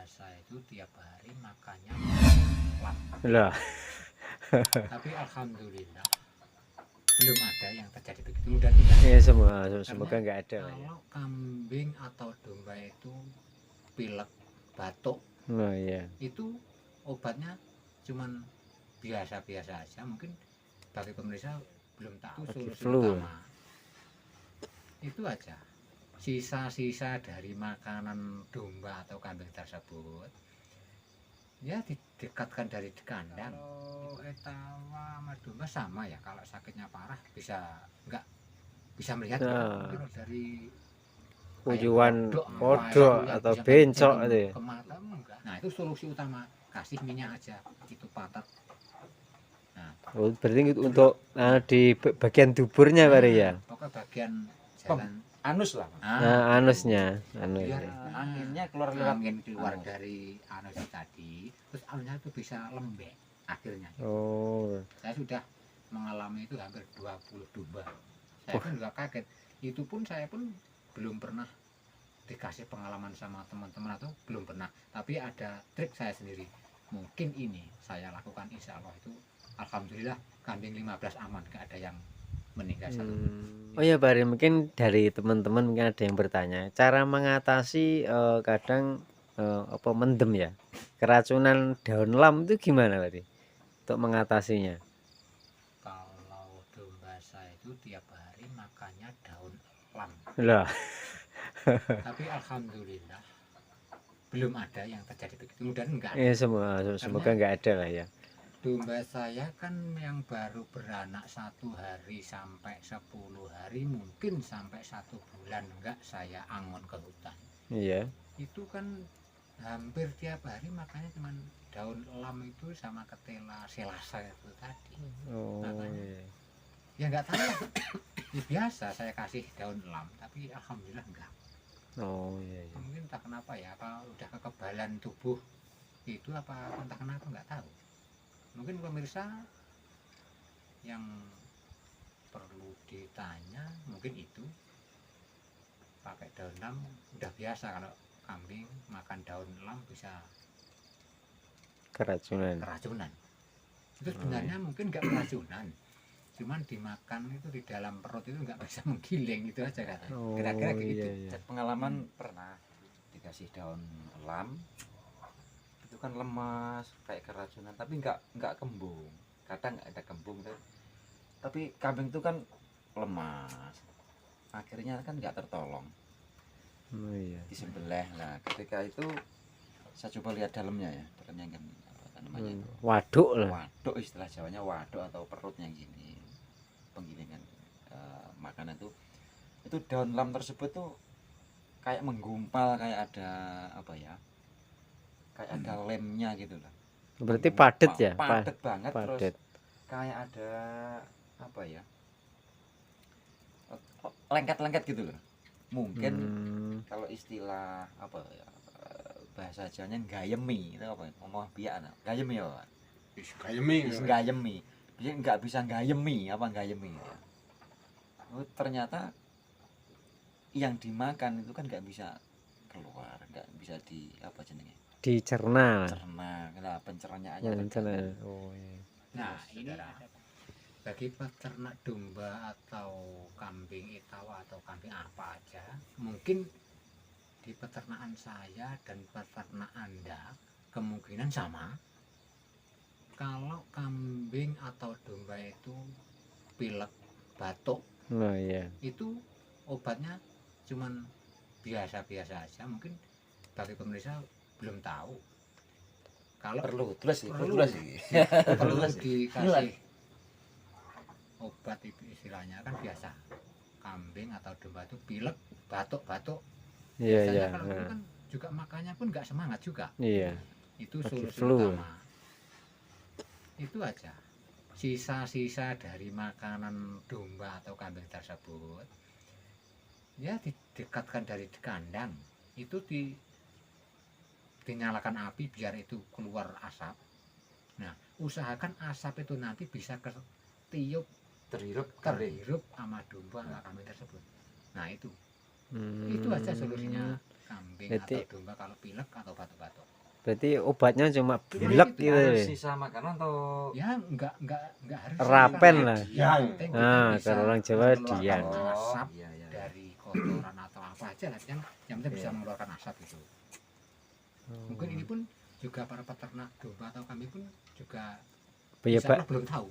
saya itu tiap hari makannya lam. Lah, Tapi alhamdulillah belum ada yang terjadi begitu, mudah tidak. ya semoga nggak ada lah ya. Kalau kambing atau domba itu pilek, batuk, Oh iya. itu obatnya cuman biasa-biasa aja. Mungkin bagi pemirsa belum tahu Bagi solusi flu. utama. Itu aja. Sisa-sisa dari makanan domba atau kambing tersebut ya didekatkan dari kandang. Kalau etawa sama domba sama ya, kalau sakitnya parah bisa nggak bisa melihat Nah. kalau dari Kuyuan kodok kodok yang atau bisa bencok kencing itu ya. ke mata enggak. Nah itu solusi utama, kasih minyak aja, itu patat. Nah, Oh, berarti untuk di bagian duburnya Pak ya. pokoknya bagian jalan Anus lah. Nah, anusnya, anus. biar Anginnya keluar lewat angin keluar anus. dari anus tadi, terus anusnya itu bisa lembek akhirnya. Oh, Saya sudah mengalami itu hampir 20 domba. Saya pun juga kaget. Itu pun saya pun belum pernah dikasih pengalaman sama teman-teman atau belum pernah. Tapi ada trik saya sendiri. Mungkin ini saya lakukan, insya Allah itu alhamdulillah kambing 15 aman, gak ada yang meninggal satu. Oh ya Pak Ari, mungkin dari teman-teman mungkin ada yang bertanya, cara mengatasi kadang apa mendem ya, keracunan daun lam itu gimana Pak Ari? Untuk mengatasinya? Kalau domba saya itu tiap hari makannya daun lam. Lah, Tapi alhamdulillah belum ada yang terjadi begitu, mudah enggak. ya semoga nggak ada lah ya. Domba saya kan yang baru beranak 1 hari sampai 10 hari, mungkin sampai 1 bulan enggak saya angon ke hutan. Iya. Itu kan hampir tiap hari makanya cuman daun lam itu sama ketela selasa itu tadi. Oh Makanya iya. ya enggak tahu lah. Ya biasa saya kasih daun lam, tapi alhamdulillah enggak. Oh iya, iya. Mungkin tak kenapa ya, apa udah kekebalan tubuh itu apa entah kenapa enggak tahu. Mungkin pemirsa yang perlu ditanya mungkin itu, pakai daun lam udah biasa. Kalau kambing makan daun lam bisa Keracunan. itu sebenarnya mungkin nggak keracunan, cuman dimakan itu di dalam perut itu nggak bisa menggiling, itu aja katanya. Oh Kira-kira gitu. iya, iya. Pengalaman pernah dikasih daun lam, itu kan lemas kayak keracunan, tapi nggak kembung. Kadang nggak ada kembung, tapi kambing itu kan lemas, akhirnya kan nggak tertolong, Oh iya. disembelih. Nah ketika itu saya coba lihat dalamnya ya, dalamnya kan apa namanya itu, Waduk lah. waduk, istilah Jawanya waduk atau perutnya gini, penggilingan makanan itu daun lam tersebut tuh kayak menggumpal, kayak ada apa ya, kayak ada lemnya gitu lah. Berarti padet ya? Padet banget. Padet. Terus kayak ada apa ya, lengket-lengket gitu loh. Mungkin kalau istilah apa ya, bahasa Jawanya gayemi itu apa ya, ngomong biak gayemi ya Pak? Gayemi dia nggak bisa gayemi apa gayemi ya. Oh, ternyata yang dimakan itu kan nggak bisa keluar, nggak bisa di apa jenenge, Dicerna. cerna. Nah pencernaannya Ya, terganggu. Oh iya. Nah ini bagi peternak domba atau kambing etawa atau kambing apa aja, mungkin di peternakan saya dan peternak Anda kemungkinan sama. Kalau kambing atau domba itu pilek, batuk, Oh iya. itu obatnya cuman biasa-biasa aja. Mungkin bagi pemirsa belum tahu. Kalau Perlu terus perlu dikasih obat, itu istilahnya kan biasa. Kambing atau domba itu pilek, batuk. Iya, Biasanya iya. kalau itu kan juga makannya pun nggak semangat juga. Iya. Itu Bagi solusi flu. utama. Itu aja. Sisa-sisa dari makanan domba atau kambing tersebut ya didekatkan dari kandang. Itu dinyalakan api biar itu keluar asap. Nah, usahakan asap itu nanti bisa ketiup, terhirup sama domba sama kambing tersebut. Nah itu aja solusinya kambing Berarti- atau domba kalau pilek atau batuk-batuk. Berarti obatnya cuma Cuma blek itu, gitu Harus ya. sisa makanan atau Ya enggak harus Rapen sih, lah. yang penting kita Ah, bisa kalau orang Jawa mengeluarkan dian. asap iya iya. dari kotoran atau apa aja lah, yang penting bisa Iya. mengeluarkan asap itu. Mungkin ini pun juga para peternak domba atau kambing pun juga Ya, insya Allah belum tahu.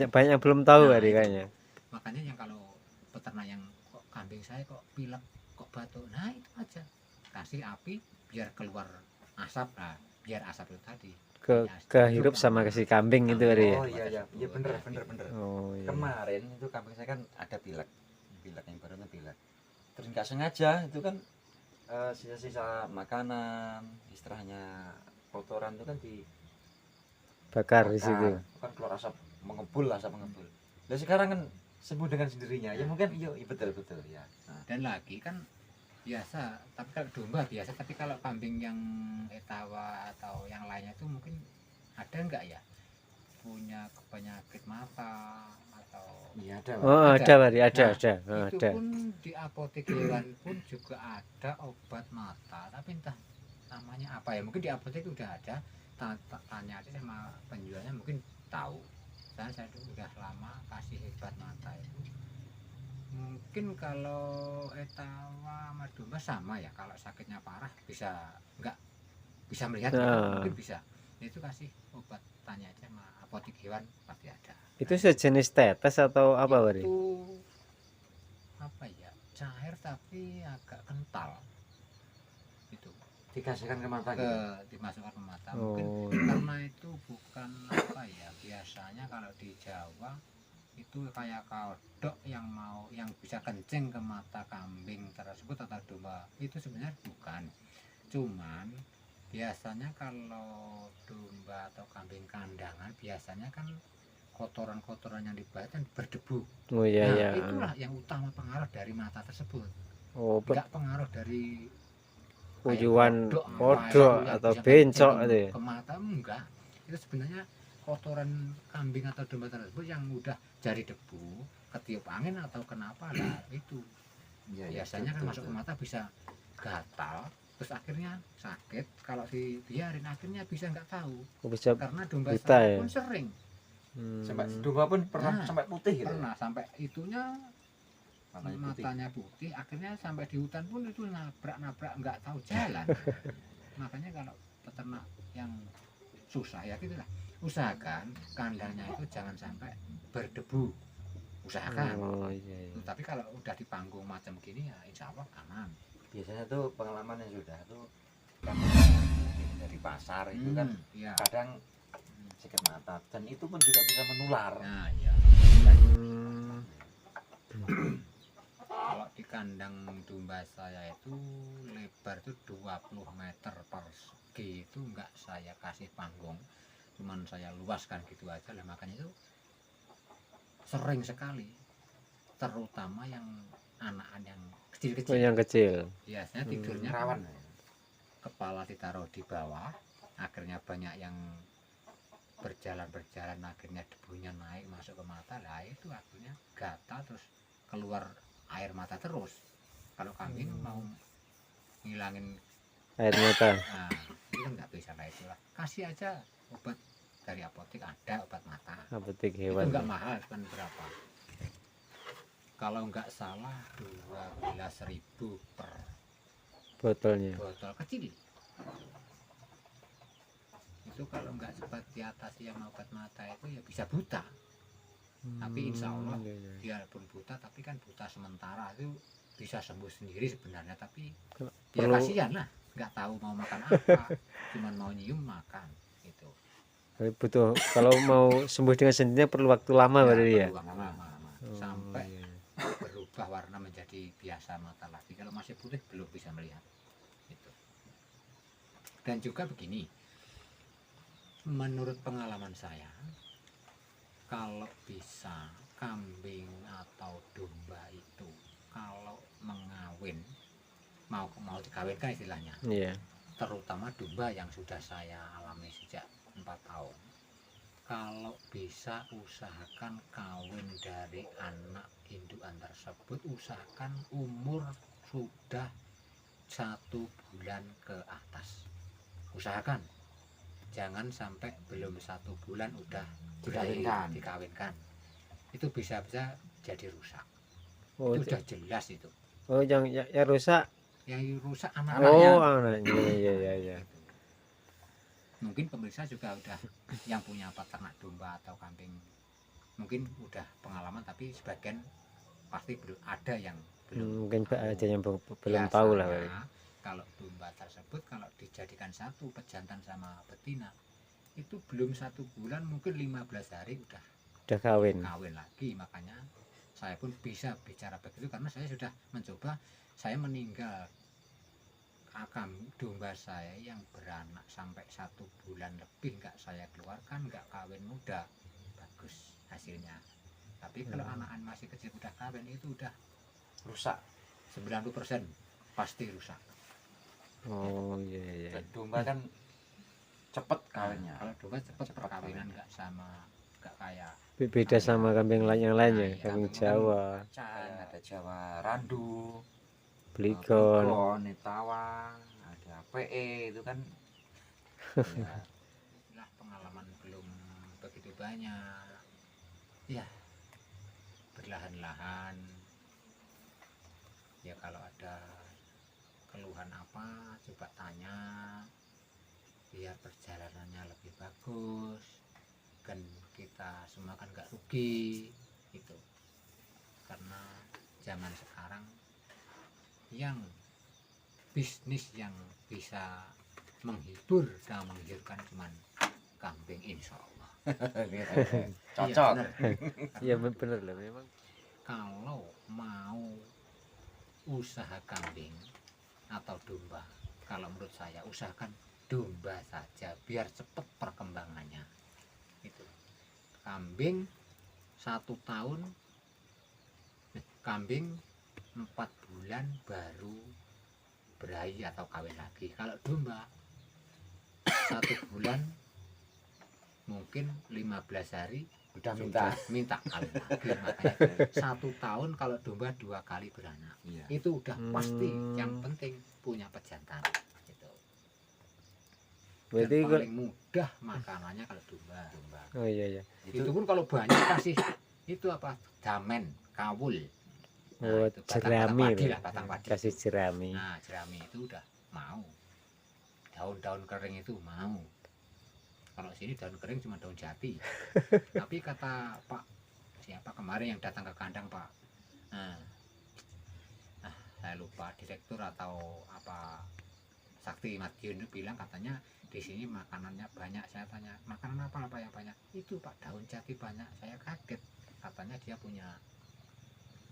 banyak yang belum tahu Nah, hari itu. kayaknya. Makanya yang kalau peternak yang kok kambing saya kok pilek, kok batuk, nah itu aja kasih api biar keluar asap, nah biar asap itu tadi Kehirup sama si kambing itu hari ya. Oh iya iya, iya bener bener bener. Oh iya. Kemarin itu kambing saya kan ada pilek yang barunya pilek. Terus nggak sengaja itu kan sisa-sisa makanan, istilahnya kotoran itu kan Bakar di situ. kan keluar asap mengepul. Dan sekarang kan sembuh dengan sendirinya. Ya mungkin iya betul ya. Nah, dan lagi kan biasa, tapi kalau domba biasa, tapi kalau kambing yang etawa atau yang lainnya itu mungkin ada enggak ya punya penyakit mata atau iya ada. Oh, ada Bari, ada. Oh, itu ada. pun di apotek hewan pun juga ada obat mata, tapi entah namanya apa ya, mungkin di apotek udah ada. Tanya aja sama penjualnya, mungkin tahu. Saya udah lama kasih obat mata itu. Mungkin kalau etawa sama domba sama ya, kalau sakitnya parah bisa enggak bisa melihat Nah. mungkin bisa. Itu kasih obat, tanya aja sama apotek hewan pasti ada. Itu sejenis tetes atau apa Bari? Itu apa ya, cair tapi agak kental itu, Dikasihkan ke mata gitu. dimasukkan ke mata. Oh. Mungkin karena itu bukan apa ya, biasanya kalau di Jawa itu kayak kodok yang bisa kencing ke mata kambing tersebut atau domba, itu sebenarnya bukan. Cuman biasanya kalau domba atau kambing kandangan biasanya kan kotoran-kotoran yang dibadan berdebu. Oh iya Nah, iya. itulah yang utama pengaruh dari mata tersebut. Oh, Enggak pengaruh dari kuyuan kodok kodok yang atau bisa bencok kencing itu ya. ke mata, enggak. Itu sebenarnya kotoran kambing atau domba tersebut yang udah jadi debu, ketiup angin atau kenapa lah itu. Iya, Biasanya kan betul, masuk ke betul. mata bisa gatal, terus akhirnya sakit. Kalau dibiarin akhirnya bisa nggak tahu. Oh, bisa Karena domba buta saya ya? pun sering Sampai domba pun pernah Nah, sampai putih gitu. pernah sampai itunya Matanya putih. matanya putih, akhirnya sampai di hutan pun itu nabrak nggak tahu jalan. Makanya kalau peternak yang susah ya gitulah, usahakan kandangnya itu jangan sampai berdebu, usahakan. Oh iya iya. Tapi kalau udah di panggung macam gini ya insya Allah aman. Biasanya tuh pengalaman yang sudah tuh kan dari pasar itu kan Iya. kadang sakit mata dan itu pun juga bisa menular. Nah iya. Hmm. Kalau di kandang domba saya itu lebar itu 20 meter persegi, itu enggak saya kasih panggung, cuman saya luaskan gitu aja lah. Makanya itu sering sekali, terutama yang anak-anak yang Oh, kecil-kecil, yang kecil. biasanya tidurnya Rawan. kepala ditaruh di bawah, akhirnya banyak yang berjalan akhirnya debunya naik masuk ke mata, lah itu akhirnya gatal terus keluar air mata terus. Kalau kambing mau ngilangin Air mata. nah, itu kan nggak bisa lah, itulah kasih aja obat dari apotek, ada obat mata. Apotek Itu hewan. nggak mahal, kan berapa, kalau nggak salah 12.000 per Botolnya. botol kecil. Itu kalau nggak cepat diatasi sama obat mata itu ya bisa buta. Tapi insya Allah iya, iya. dia pun buta, tapi kan buta sementara, itu bisa sembuh sendiri sebenarnya. Tapi ya Perlu- kasihan lah, nggak tahu mau makan apa, cuman mau nyium makan gitu. Tapi butuh kalau mau sembuh dengan sendirinya perlu waktu lama berarti ya. perlu waktu lama. Oh, Sampai iya. berubah warna menjadi biasa mata lagi. Kalau masih putih belum bisa melihat gitu. Dan juga begini, menurut pengalaman saya, kalau bisa kambing atau domba itu kalau mengawin, mau dikawinkan istilahnya, Iya. terutama domba yang sudah saya alami sejak 4 tahun, kalau bisa usahakan kawin dari anak indukan tersebut, usahakan umur sudah 1 bulan ke atas. Usahakan jangan sampai belum 1 bulan udah dikawinkan. Itu bisa-bisa jadi rusak. Oh, Itu udah jelas itu. oh yang rusak. Yang rusak Oh, anak-anaknya. anaknya. Iya. Mungkin pemirsa juga udah yang punya peternak domba atau kambing mungkin udah pengalaman, tapi sebagian pasti belum ada yang belum Mungkin tahu. ada yang belum tahu lah. Biasanya kalau domba tersebut kalau dijadikan satu pejantan sama betina itu belum 1 bulan, mungkin 15 hari udah kawin. lagi. Makanya saya pun bisa bicara begitu karena saya sudah mencoba. Saya meninggal domba saya yang beranak sampai 1 bulan lebih nggak saya keluarkan, nggak kawin muda, bagus hasilnya. Tapi kalau anak-anak masih kecil udah kawin itu udah rusak. 90% pasti rusak. Oh iya. Domba kan cepet kawinnya. Kalau domba cepet perkawinan, nggak kayak Beda sama kambing yang lain ya, iya, kambing kambing Jawa, Ada Jawa Randu, Bligon. Tawang, ada PE itu kan. Ya, lah pengalaman belum begitu banyak. Ya, berlahan-lahan. Ya kalau ada keluhan apa coba tanya biar perjalanannya lebih bagus. Kan kita semua kan nggak rugi itu. Karena zaman sekarang yang bisnis yang bisa menghibur dan menggiurkan cuman kambing, insya Allah. cocok. Iya bener lah memang. Kalau mau usaha kambing atau domba, kalau menurut saya usahakan domba saja biar cepat perkembangannya. Itu kambing 1 tahun, kambing 4 bulan baru berahi atau kawin lagi. Kalau domba 1 bulan mungkin 15 hari Udah minta kawin lagi. Makanya 1 tahun kalau domba 2 kali beranak. Iya. Itu udah pasti. Yang penting punya pejantan gitu. Berarti Dan paling mudah makanannya kalau domba. oh iya. Itu pun kalau banyak kasih itu apa, damen, kawul. Oh, itu jerami padi loh. lah, batang padi. Kasih jerami. Nah, jerami itu udah mau. Daun-daun kering itu mau. Kalau sini daun kering cuma daun jati. Tapi kata Pak siapa kemarin yang datang ke kandang, Pak, saya lupa, direktur atau apa, Sakti Madiun bilang katanya di sini makanannya banyak. Saya tanya makanan apa yang banyak? Itu Pak, daun jati banyak. Saya kaget, katanya dia punya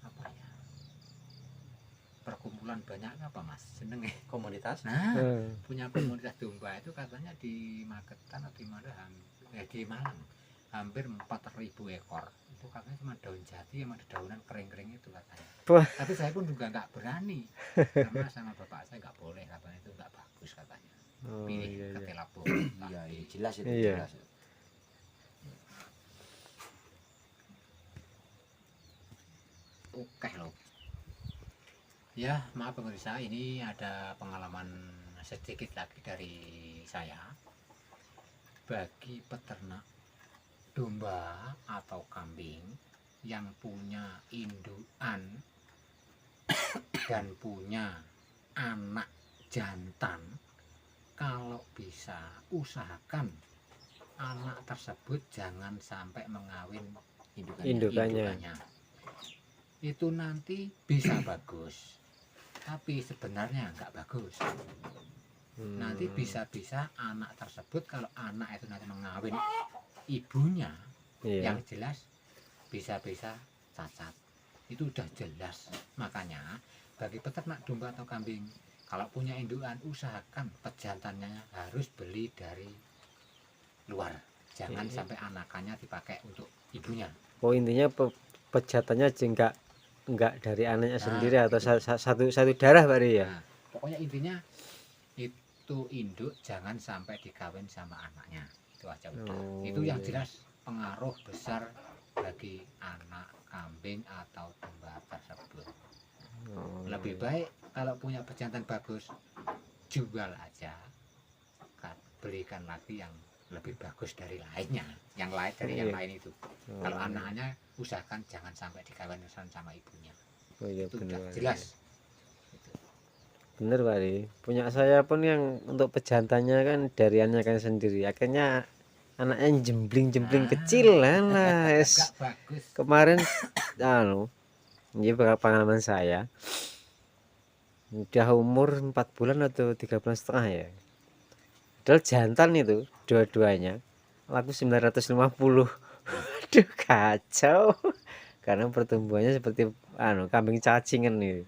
apa ya, perkumpulan banyak apa Mas, seneng ya, Komunitas. nah punya komunitas domba itu katanya di Magetan atau di mana, di Malang, hampir 4.000 ekor. Itu katanya cuma daun jati yang ada daunan kering-kering itu katanya. Wah. Tapi saya pun juga nggak berani karena sama bapak saya nggak boleh, katanya itu nggak bagus katanya. Oh Pilih iya. ketelapur. Iya, jelas itu. Iya. Jelas. Oke loh. Ya maaf pemirsa, ini ada pengalaman sedikit lagi dari saya. Bagi peternak domba atau kambing yang punya indukan dan punya anak jantan, kalau bisa usahakan anak tersebut jangan sampai mengawin indukannya. Itu nanti bisa bagus, tapi sebenarnya nggak bagus. Nanti bisa-bisa anak tersebut, kalau anak itu nanti mengawin ibunya, yang jelas bisa-bisa cacat. Itu udah jelas. Makanya bagi peternak domba atau kambing, kalau punya indukan usahakan pejantannya harus beli dari luar. Jangan sampai anakannya dipakai untuk ibunya. Oh intinya pejantannya enggak dari anaknya sendiri atau satu darah Pak ya. Nah, pokoknya intinya itu induk jangan sampai dikawin sama anaknya. Itu aja udah. Itu yang jelas pengaruh besar bagi anak kambing atau domba tersebut. Oh, Lebih iya. baik kalau punya pejantan bagus jual aja, belikan lagi yang lebih bagus dari lainnya, yang lain dari yang Iya. lain itu. Kalau anaknya usahakan jangan sampai dikawinkan sama ibunya. Oh iya Itu bener udah Pak. jelas. Gitu. Bener Pak Ri. Punya saya pun yang untuk pejantannya kan dariannya kan sendiri. Akhirnya anaknya jembling-jembling kecil lah. Enggak bagus. Kemarin ini pengalaman saya. Udah umur 4 bulan atau 3 bulan setengah ya. Padahal jantan itu dua-duanya laku 950. Aduh kacau. Karena pertumbuhannya seperti kambing cacingan nih.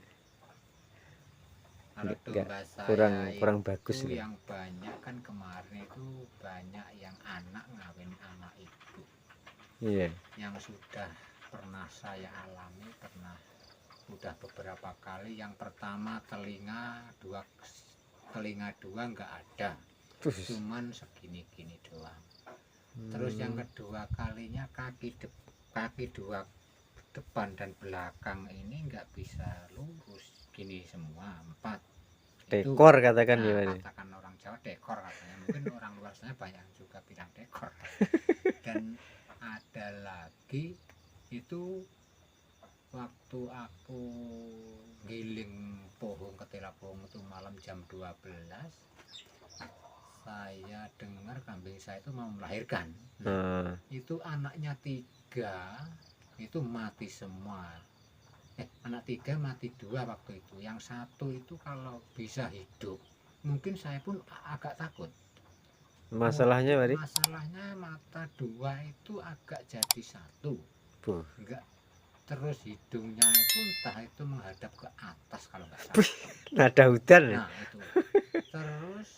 Kalau domba kurang saya bagus itu nih. yang banyak kan kemarin itu banyak yang anak ngawin anak ibu. Iya. Yang sudah pernah saya alami, udah beberapa kali. Yang pertama telinga dua nggak ada, cuman segini-gini doang. Terus yang kedua kalinya kaki dua depan dan belakang ini nggak bisa lurus, gini semua 4. Dekor katakan Nah, gimana? katakan orang Jawa dekor katanya, mungkin orang luar sana banyak juga bilang dekor. Dan ada lagi itu waktu aku giling pohon, ketela pohon itu malam jam 12, saya dengar kambing saya itu mau melahirkan. Nah, itu anaknya 3 itu mati semua. Anak 3 mati 2 waktu itu. Yang 1 itu kalau bisa hidup, mungkin saya pun agak takut. Masalahnya Pak Ri? Masalahnya mata 2 itu agak jadi 1. Enggak. Terus hidungnya itu entah itu menghadap ke atas kalau nggak salah. Nada hutan. Nah itu. Terus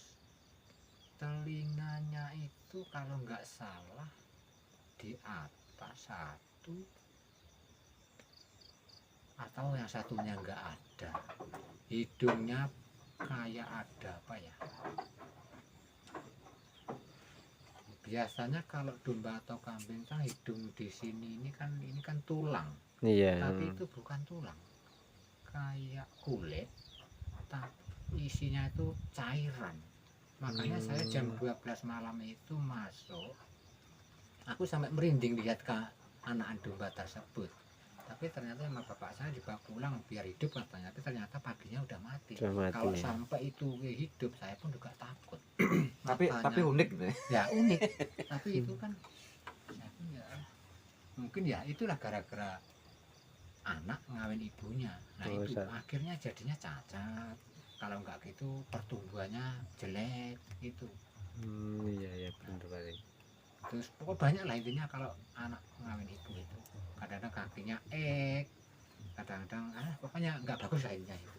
telinganya itu kalau nggak salah di atas 1, atau yang satunya nggak ada. Hidungnya kayak ada apa ya? Biasanya kalau domba atau kambing kan hidung di sini ini kan tulang. Iya. Tapi itu bukan tulang, kayak kulit, tapi isinya itu cairan. Makanya saya jam 12 malam itu masuk, aku sampai merinding lihat ke anak domba tersebut. Tapi ternyata sama bapak saya dibawa pulang biar hidup katanya, tapi ternyata paginya udah mati. Kalau sampai itu hidup saya pun juga takut. tapi unik gitu ya. Unik, tapi itu kan ya, mungkin ya itulah gara-gara anak ngawin ibunya. Nah itu akhirnya jadinya cacat. Kalau enggak gitu pertumbuhannya jelek gitu. Iya benar Pak. Terus pokoknya banyak lah intinya kalau anak ngawin ibu itu. Kadang-kadang kakinya kadang-kadang pokoknya enggak bagus lah intinya itu.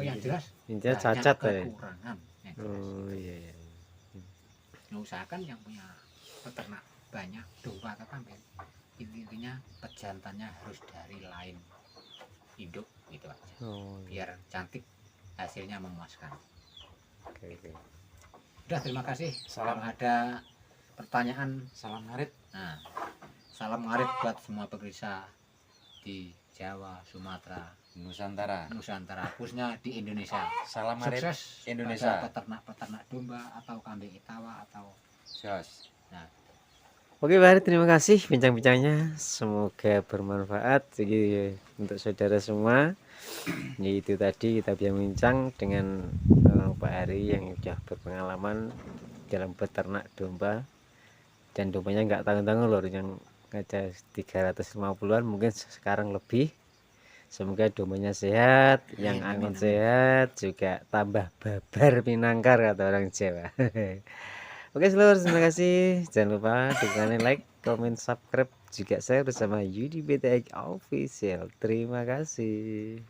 Yang jelas intinya cacat kekurangan. Iya. Usahakan yang punya peternak banyak domba atau kambing, intinya pejantannya harus dari lain induk gitu aja. Biar cantik, hasilnya memuaskan. Oke. Udah, terima kasih. Kalau ada pertanyaan, salam ngarit. Nah, salam ngarit buat semua pemirsa di Jawa, Sumatera, Nusantara, khususnya di Indonesia. Salam ngarit sukses Indonesia. Peternak domba atau kambing itawa atau Jos. Nah, oke Pak Ari, terima kasih bincang-bincangnya, semoga bermanfaat jadi untuk saudara semua. Yaitu tadi kita bincang dengan Pak Ari yang sudah berpengalaman dalam peternak domba, dan dombanya nggak tanggung-tanggung loh, yang ada 350-an mungkin sekarang lebih. Semoga dombanya sehat, yang anggun sehat, juga tambah babar pinangkar kata orang Jawa. Oke seluruh, terima kasih. Jangan lupa dukungan like, comment, subscribe, juga share bersama Yudi BTX Official. Terima kasih.